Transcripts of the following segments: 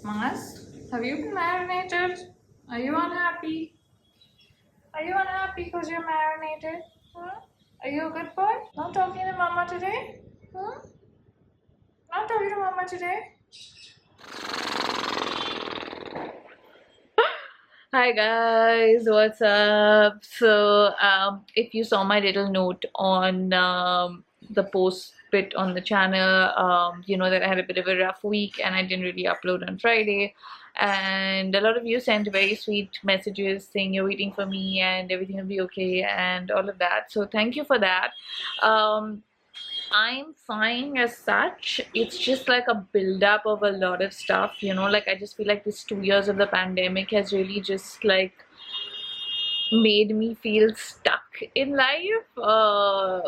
Mars, have you been marinated? Are you unhappy? Are you unhappy because you're marinated? Huh? Are you a good boy? Not talking to mama today? Huh? Not talking to mama today? Hi guys, what's up? So if you saw my little note on the post bit on the channel, you know that I had a bit of a rough week and I didn't really upload on Friday, and a lot of you sent very sweet messages saying you're waiting for me and everything will be okay and all of that, so thank you for that. I'm fine as such. It's just like a build-up of a lot of stuff, you know, like I just feel like this 2 years of the pandemic has really just like made me feel stuck in life,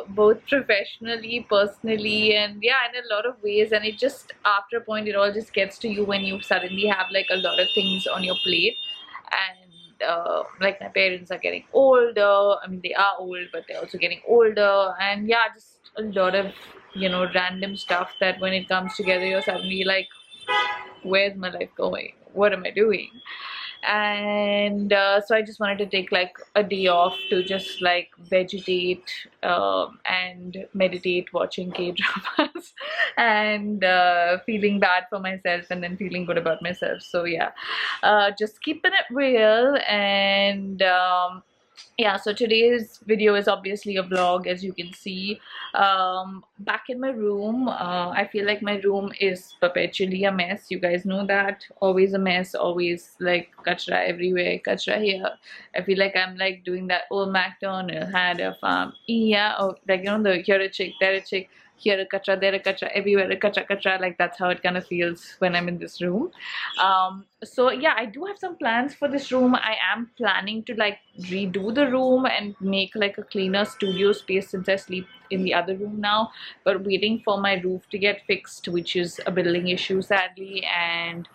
both professionally, personally, and yeah, in a lot of ways. And it just, after a point, it all just gets to you when you suddenly have like a lot of things on your plate. And like my parents are getting older. I mean, they are old, but they're also getting older. And yeah, just a lot of, you know, random stuff that when it comes together, you're suddenly like, where's my life going? What am I doing? And so I just wanted to take like a day off to just like vegetate and meditate, watching K-dramas and feeling bad for myself and then feeling good about myself. So yeah, just keeping it real. And yeah, so today's video is obviously a vlog, as you can see. Back in my room, I feel like my room is perpetually a mess. You guys know that. Always a mess, always like kachra everywhere, kachra here. I feel like I'm like doing that old McDonald had a farm. Yeah, oh, like, you know, the here a chick, there a chick, here a kachra, there a kachra, everywhere a kachra, kachra. Like that's how it kind of feels when I'm in this room. So yeah, I do have some plans for this room. I am planning to like redo the room and make like a cleaner studio space since I sleep in the other room now, but waiting for my roof to get fixed, which is a building issue sadly. And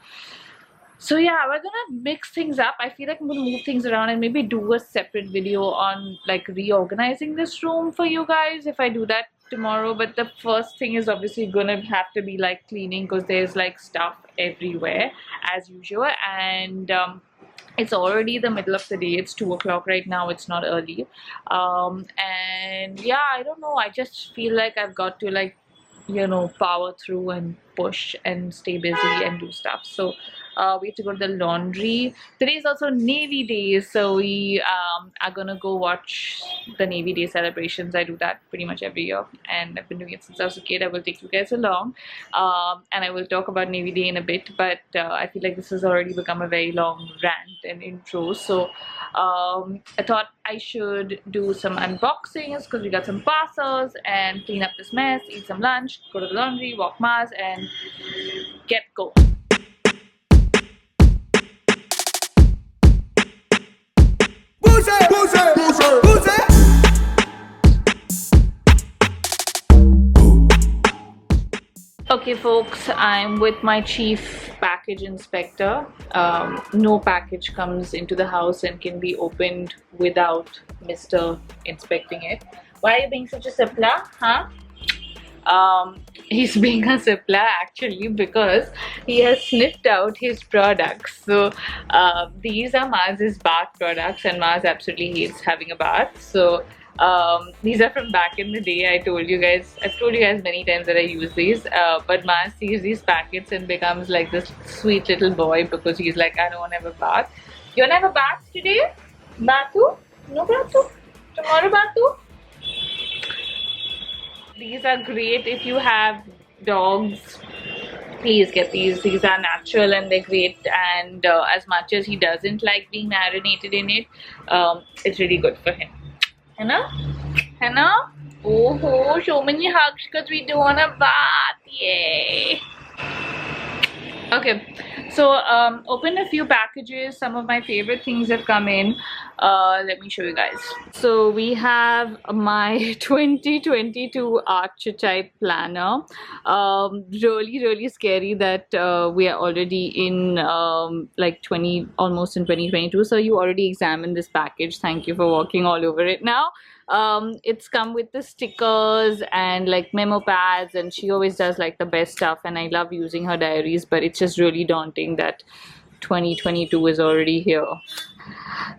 so yeah, we're gonna mix things up. I feel like I'm gonna move things around and maybe do a separate video on like reorganizing this room for you guys if I do that tomorrow. But the first thing is obviously gonna have to be like cleaning, because there's like stuff everywhere as usual. And it's already the middle of the day. It's 2 o'clock right now. It's not early. And yeah, I don't know, I just feel like I've got to like, you know, power through and push and stay busy and do stuff. So we have to go to the laundry. Today is also Navy Day, so we are gonna go watch the Navy Day celebrations. I do that pretty much every year, and I've been doing it since I was a kid. I will take you guys along, and I will talk about Navy Day in a bit, but I feel like this has already become a very long rant and intro. So I thought I should do some unboxings because we got some parcels, and clean up this mess, eat some lunch, go to the laundry, walk Mars, and get going. Okay folks, I'm with my chief package inspector. No package comes into the house and can be opened without Mr. inspecting it. Why are you being such a sipla, huh? He's being a sipla actually because he has sniffed out his products. So these are Mars's bath products, and Mars absolutely hates having a bath. So these are from back in the day. I've told you guys many times that I use these, but Mars sees these packets and becomes like this sweet little boy because he's like, I don't want to have a bath. You want to have a bath today? Bathu? No bathu? Tomorrow bathu? These are great if you have dogs. Please get these. These are natural and they're great. And as much as he doesn't like being marinated in it, it's really good for him. Hannah? Hannah? Oh, so many hugs because we do want a bath. Yay! Okay, so opened a few packages. Some of my favorite things have come in. Let me show you guys. So we have my 2022 Artchetype planner. Really scary that we are already in like almost in 2022. So you already examined this package. Thank you for walking all over it now. It's come with the stickers and like memo pads, and she always does like the best stuff, and I love using her diaries, but it's just really daunting that 2022 is already here.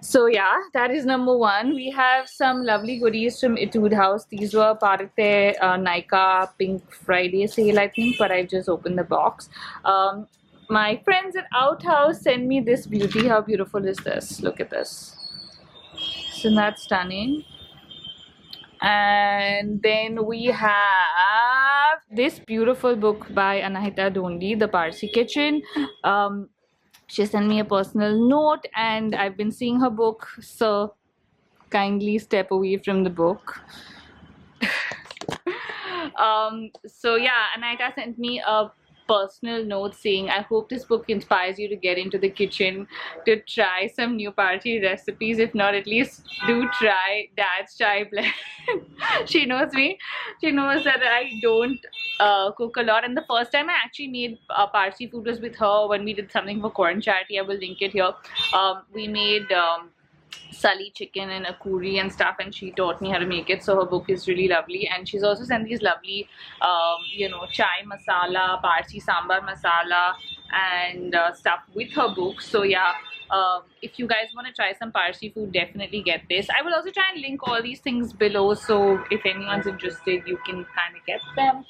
So yeah, that is number one. We have some lovely goodies from Outhouse. These were part of their Nika Pink Friday sale, I think, but I just opened the box. My friends at Outhouse sent me this beauty. How beautiful is this? Look at this. Isn't that stunning? And then we have this beautiful book by Anahita Dhondy, The Parsi Kitchen. She sent me a personal note, and I've been seeing her book, so kindly step away from the book. So yeah, Anahita sent me a personal note saying, I hope this book inspires you to get into the kitchen, to try some new party recipes. If not, at least do try Dad's chai blend. She knows me. She knows that I don't cook a lot, and the first time I actually made Parsi food was with her when we did something for corn charity. I will link it here. We made Sully chicken and a curry and stuff, and she taught me how to make it. So her book is really lovely, and she's also sent these lovely you know, chai masala, Parsi sambar masala and stuff with her book. So yeah, if you guys want to try some Parsi food, definitely get this. I will also try and link all these things below, so if anyone's interested, you can kind of get them.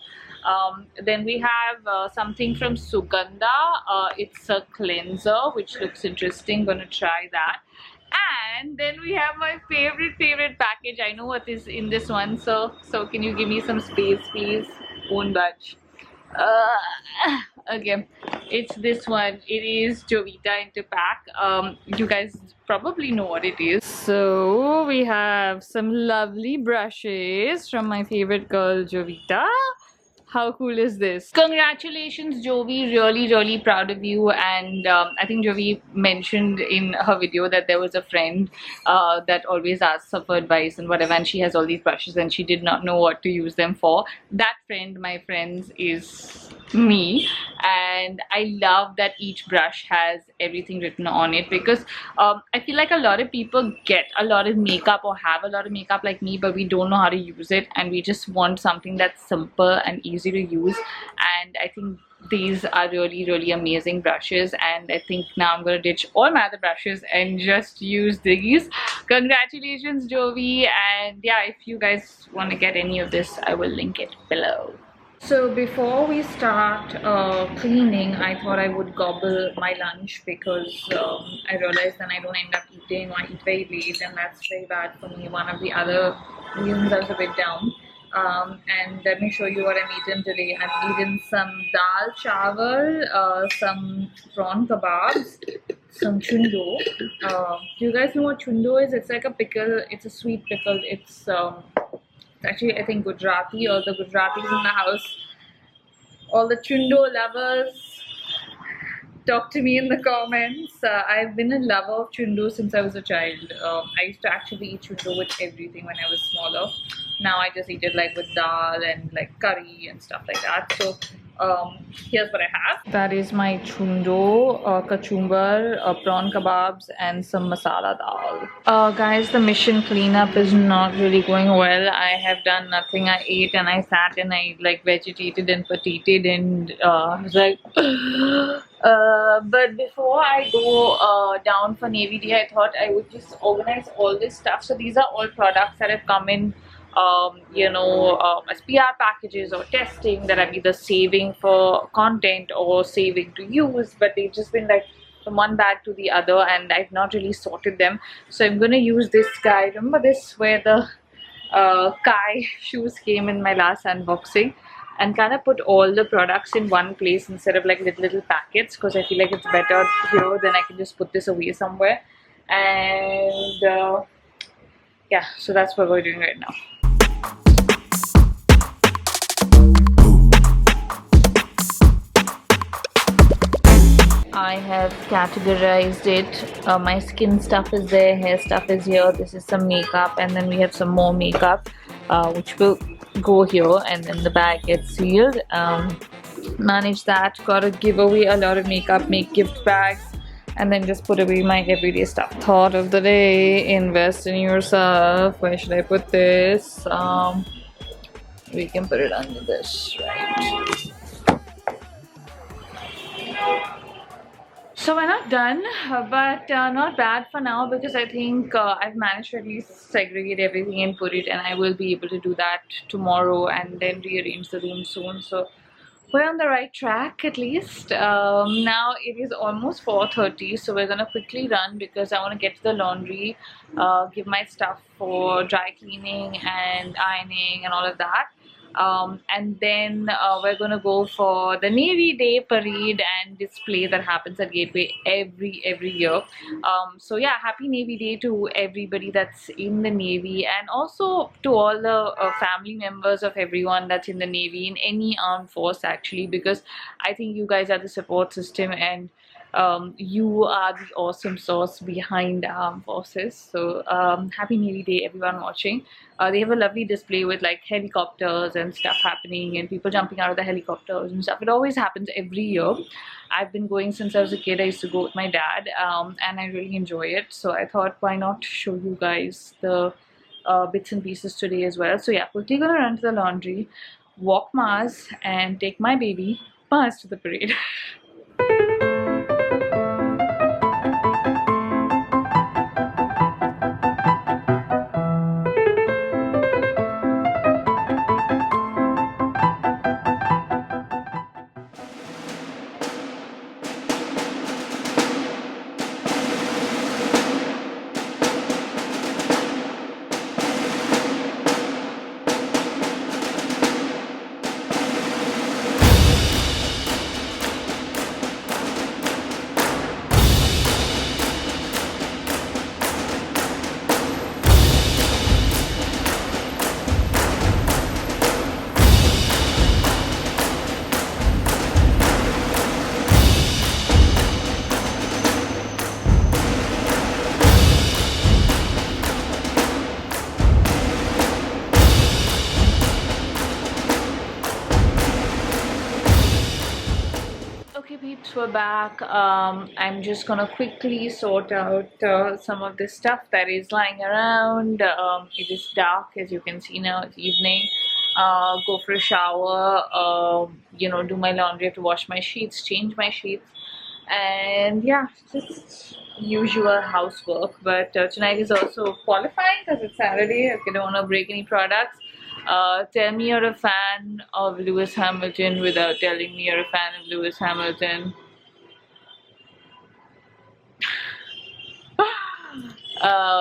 Then we have something from Sugandha. It's a cleanser which looks interesting. Gonna try that. And then we have my favorite package. I know what is in this one, so can you give me some space, please? Won't budge. Okay, it's this one. It is Jovita into pack. You guys probably know what it is. So we have some lovely brushes from my favorite girl Jovita. How cool is this? Congratulations, Jovi. Really proud of you. And I think Jovi mentioned in her video that there was a friend that always asks her for advice and whatever, and she has all these brushes and she did not know what to use them for. That friend, my friends, is me, and I love that each brush has everything written on it, because I feel like a lot of people get a lot of makeup or have a lot of makeup like me, but we don't know how to use it, and we just want something that's simple and easy to use. And I think these are really amazing brushes, and I think now I'm gonna ditch all my other brushes and just use these. Congratulations, Jovi. And yeah, if you guys want to get any of this, I will link it below. So before we start cleaning, I thought I would gobble my lunch, because I realized then I don't end up eating, or I eat very late, and that's very bad for me. One of the other reasons I was a bit down. And let me show you what I'm eating today. I've eaten some dal chawal, some prawn kebabs, some chundo. Do you guys know what chundo is? It's like a pickle. It's a sweet pickle. It's actually, I think, Gujarati, or the Gujaratis in the house. All the chundo lovers, talk to me in the comments. I've been a lover of chundo since I was a child. I used to actually eat chundo with everything when I was smaller. Now I just eat it like with dal and like curry and stuff like that. So here's what I have. That is my chundo, kachumbar, prawn kebabs, and some masala dal. Guys, the mission cleanup is not really going well. I have done nothing. I ate and I sat and I like vegetated and potated, and I was like but before I go down for Navy Day, I thought I would just organize all this stuff. So these are all products that have come in you know, as PR packages or testing, that I'm either saving for content or saving to use, but they've just been like from one bag to the other, and I've not really sorted them. So I'm gonna use this guy. Remember this, where the Kai shoes came in my last unboxing, and kind of put all the products in one place instead of like little packets, because I feel like it's better here than I can just put this away somewhere. And yeah, so that's what we're doing right now. I have categorized it. My skin stuff is there, hair stuff is here, this is some makeup, and then we have some more makeup which will go here, and then the bag gets sealed. Manage that. Gotta give away a lot of makeup, make gift bags, and then just put away my everyday stuff. Thought of the day: invest in yourself. Where should I put this? We can put it under this, right? So we're not done, but not bad for now, because I think I've managed to at least segregate everything and put it, and I will be able to do that tomorrow and then rearrange the room soon. So we're on the right track at least. Now it is almost 4:30, so we're gonna quickly run because I want to get to the laundry, give my stuff for dry cleaning and ironing and all of that. And then we're gonna go for the Navy Day parade and display that happens at Gateway every year. So yeah, happy Navy Day to everybody that's in the Navy, and also to all the family members of everyone that's in the Navy, in any armed force actually, because I think you guys are the support system, and you are the awesome source behind armed forces. So happy Navy Day everyone watching. They have a lovely display with like helicopters and stuff happening and people jumping out of the helicopters and stuff. It always happens every year. I've been going since I was a kid. I used to go with my dad, and I really enjoy it. So I thought, why not show you guys the bits and pieces today as well. So yeah, quickly gonna run to the laundry, walk Mars, and take my baby Mars to the parade. Okay peeps, we're back. I'm just gonna quickly sort out some of this stuff that is lying around. It is dark, as you can see now. It's evening. Go for a shower, you know, do my laundry, have to wash my sheets, change my sheets, and yeah, just usual housework. But tonight is also qualifying because it's Saturday. I don't want to break any products. Tell me you're a fan of Lewis Hamilton without telling me you're a fan of Lewis Hamilton.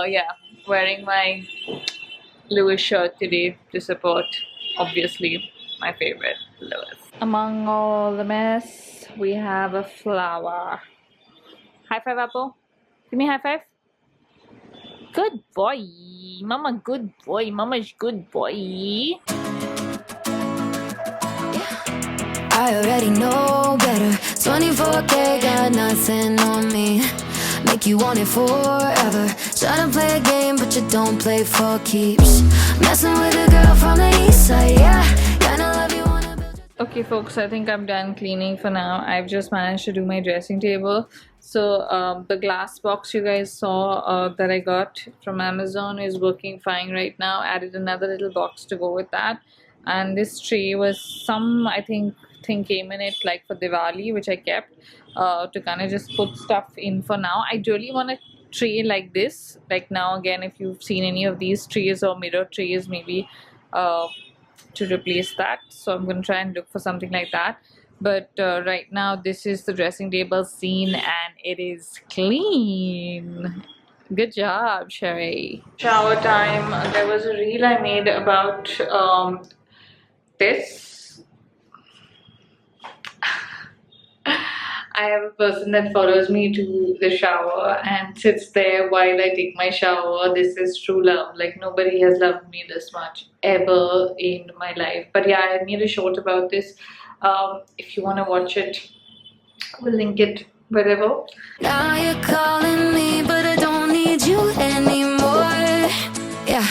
Yeah, wearing my Lewis shirt today to support, obviously, my favorite, Lewis. Among all the mess, we have a flower. High five, Apple. Give me a high five. Good boy. Mama, good boy. Mama's good boy. I already know better. 24K got nothing on me. Make you want it forever. Try to play a game, but you don't play for keeps. Messing with a girl from the east side, yeah. Kinda love you, wanna build. Okay folks, I think I'm done cleaning for now. I've just managed to do my dressing table. So the glass box you guys saw that I got from Amazon is working fine right now. Added another little box to go with that. And this tray was some, I think thing came in it like for Diwali, which I kept to kind of just put stuff in for now. I really want a tray like this. Like now again, if you've seen any of these trays or mirror trays, maybe to replace that. So I'm going to try and look for something like that. But right now this is the dressing table scene and it is clean. Good job, Sherry. Shower time. There was a reel I made about this. I have a person that follows me to the shower and sits there while I take my shower. This is true love. Like nobody has loved me this much ever in my life. But yeah, I made a short about this. If you want to watch it, we'll link it wherever. Now you're calling me, but I don't need you anymore. Yeah,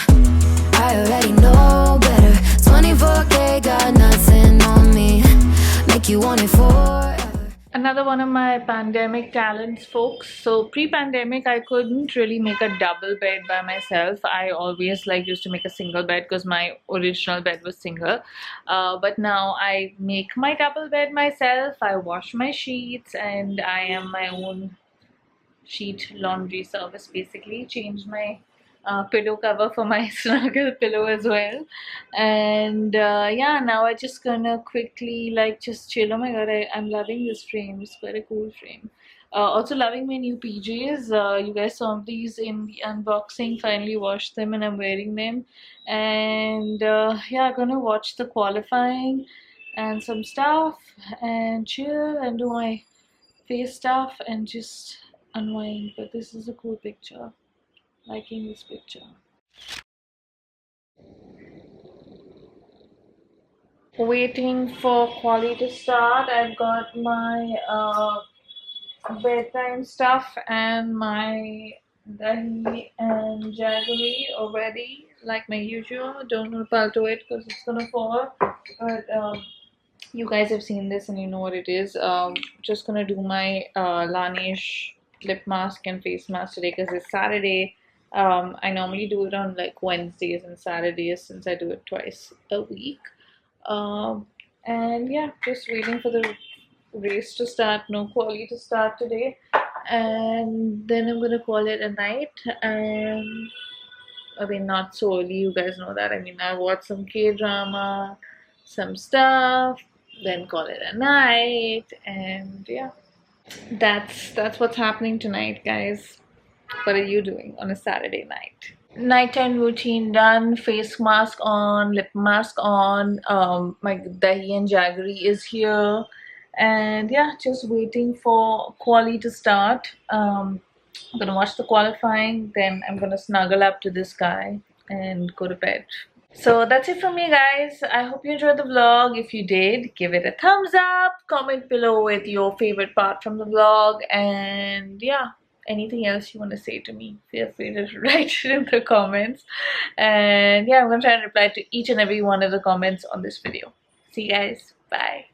I already know better. 24K got nothing on me. Make you want it forever. Another one of my pandemic talents, folks. So pre-pandemic, I couldn't really make a double bed by myself. I always like used to make a single bed because my original bed was single. But now I make my double bed myself. I wash my sheets, and I am my own sheet laundry service. Basically changed my pillow cover for my snuggle pillow as well. And yeah, now I just gonna quickly like just chill. Oh my god, I'm loving this frame. It's quite a cool frame. Also loving my new PJs. You guys saw these in the unboxing. Finally washed them and I'm wearing them. And yeah, gonna watch the qualifying and some stuff and chill and do my face stuff and just unwind. But this is a cool picture. Liking this picture. Waiting for Quali to start. I've got my bedtime stuff and my dahi and jaggery already, like my usual. Don't repel to it because it's gonna fall. But you guys have seen this and you know what it is. Just gonna do my Laneige lip mask and face mask today because it's Saturday. I normally do it on like Wednesdays and Saturdays since I do it twice a week. Um, and yeah, just waiting for the race to start, no quali to start today. And then I'm gonna call it a night. And I mean, not so early, you guys know that. I mean, I watched some K drama, some stuff, then call it a night, and yeah, that's what's happening tonight, guys. What are you doing on a Saturday night? Nighttime routine done, face mask on, lip mask on, my dahi and jaggery is here, and yeah, just waiting for quali to start. I'm gonna watch the qualifying, then I'm gonna snuggle up to this guy and go to bed. So that's it from me, guys. I hope you enjoyed the vlog. If you did, give it a thumbs up, comment below with your favorite part from the vlog, and yeah, anything else you want to say to me, feel free to write it in the comments. And yeah, I'm gonna try and reply to each and every one of the comments on this video. See you guys. Bye.